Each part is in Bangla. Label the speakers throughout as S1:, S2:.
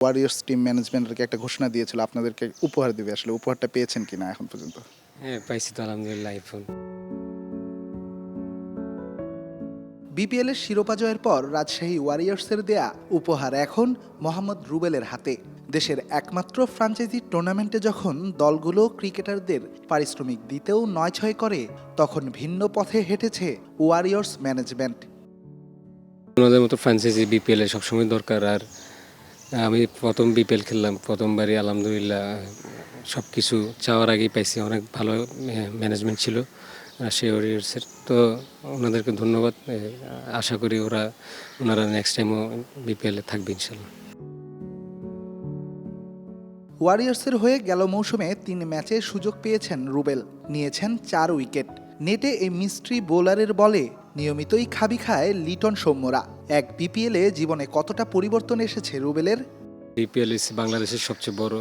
S1: ওয়ারিয়র্স টিম ম্যানেজমেন্টকে একটা ঘোষণা দিয়েছিল আপনাদেরকে উপহার দিবে, আসলে উপহারটা পেয়েছেন কিনা এখন পর্যন্ত?
S2: হ্যাঁ, পাইছি তো আলহামদুলিল্লাহ আইফোন।
S1: বিপিএলের শিরোপা জয়ের পর রাজশাহী ওয়ারিয়র্সের দেয়া উপহার এখন মোহাম্মদ রুবেলের হাতে। দেশের একমাত্র ফ্র্যাঞ্চাইজি টুর্নামেন্টে যখন দলগুলো ক্রিকেটারদের পারিশ্রমিক দিতেও নয়-ছয় করে, তখন ভিন্ন পথে হেঁটেছে ওয়ারিয়র্স ম্যানেজমেন্ট।
S2: ওনাদের মতো ফ্র্যাঞ্চাইজি বিপিএল এ সবসময় দরকার। আর আমি প্রথম বিপিএল খেললাম, প্রথমবারই আলহামদুলিল্লাহ সব কিছু চাওয়ার আগেই পাইছি। অনেক ভালো ম্যানেজমেন্ট ছিল রাজশাহী ওয়ারিয়র্সের। তো ওনাদেরকে ধন্যবাদ। আশা করি ওনারা নেক্সট টাইমও বিপিএলে থাকবে ইনশাল্লাহ।
S1: ওয়ারিয়র্সের হয়ে গেল মৌসুমে ৩ ম্যাচে সুযোগ পেয়েছেন রুবেল, নিয়েছেন ৪ উইকেট। নেটে এই মিস্ট্রি বোলারের বলে নিয়মিতই খাবি খায় লিটন সৌম্যরা। এক বিপিএলে জীবনে কতটা পরিবর্তন এসেছে রুবেলের?
S2: বিপিএল ইস বাংলাদেশের সবচেয়ে বড়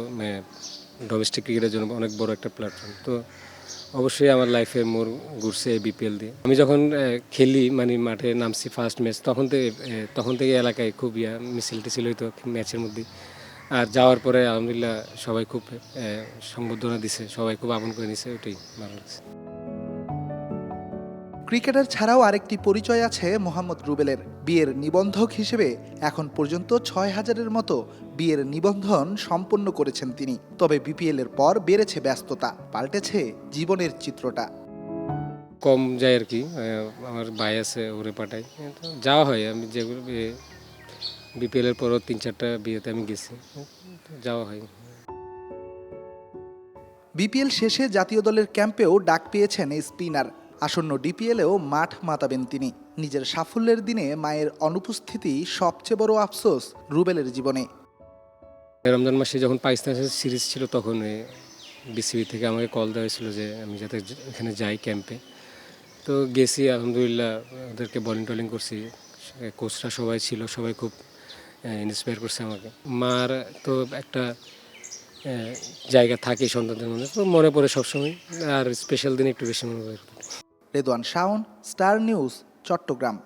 S2: ডোমেস্টিক ক্রিকেটের জন্য অনেক বড় একটা প্ল্যাটফর্ম। তো অবশ্যই আমার লাইফে মোড় ঘুরছে এই বিপিএল দিয়ে। আমি যখন খেলি মাঠে নামছি ফার্স্ট ম্যাচ, তখন থেকে এলাকায় খুব মিছিল টিছিল হইতো ম্যাচের মধ্যে। আর যাওয়ার পরে আলহামদুলিল্লাহ সবাই খুব সংবর্ধনা দিছে, সবাই খুব আপন করে নিছে, ওইটাই ভালো লাগছে।
S1: ক্রিকেটার ছাড়াও আরেকটি পরিচয় আছে মোহাম্মদ রুবেলের। বিয়ের নিবন্ধক হিসেবে এখন পর্যন্ত ৬,০০০-এর মতো বিয়ের নিবন্ধন সম্পন্ন করেছেন তিনি। তবে বিপিএলের পর বেড়েছে ব্যস্ততা, পাল্টেছে জীবনের চিত্রটা।
S2: কম যায় আর কি। আমার ভাই আছে, ওরে পাঠাই, তো যাওয়া হয়। আমি যেগুলো বিপিএলের পরও ৩-৪টা বিয়েতে আমি গেছি, তো যাওয়া হয়।
S1: বিপিএল শেষে জাতীয় দলের ক্যাম্পেও ডাক পেয়েছেন এই স্পিনার। আসন্ন ডিপিএলেও মাঠ মাতাবেন তিনি। নিজের সাফল্যের দিনে মায়ের অনুপস্থিতি সবচেয়ে বড় আফসোস রুবেলের জীবনে।
S2: রমজান মাসে যখন পাকিস্তানের সাথে সিরিজ ছিল, তখন বিসিবি থেকে আমাকে কল দেওয়া হয়েছিল যে আমি যাতে এখানে যাই ক্যাম্পে। তো গেছি, আলহামদুলিল্লাহ ওদেরকে বোলিং টোলিং করছি। কোচরা সবাই ছিল, সবাই খুব ইন্সপায়ার করছে আমাকে। মার তো একটা জায়গা থাকে সন্তানদের মধ্যে, তো মনে পড়ে সবসময়। আর স্পেশাল দিন একটু বেশি মনে পড়ে।
S1: Redwan Shaon, star news, Chittagong.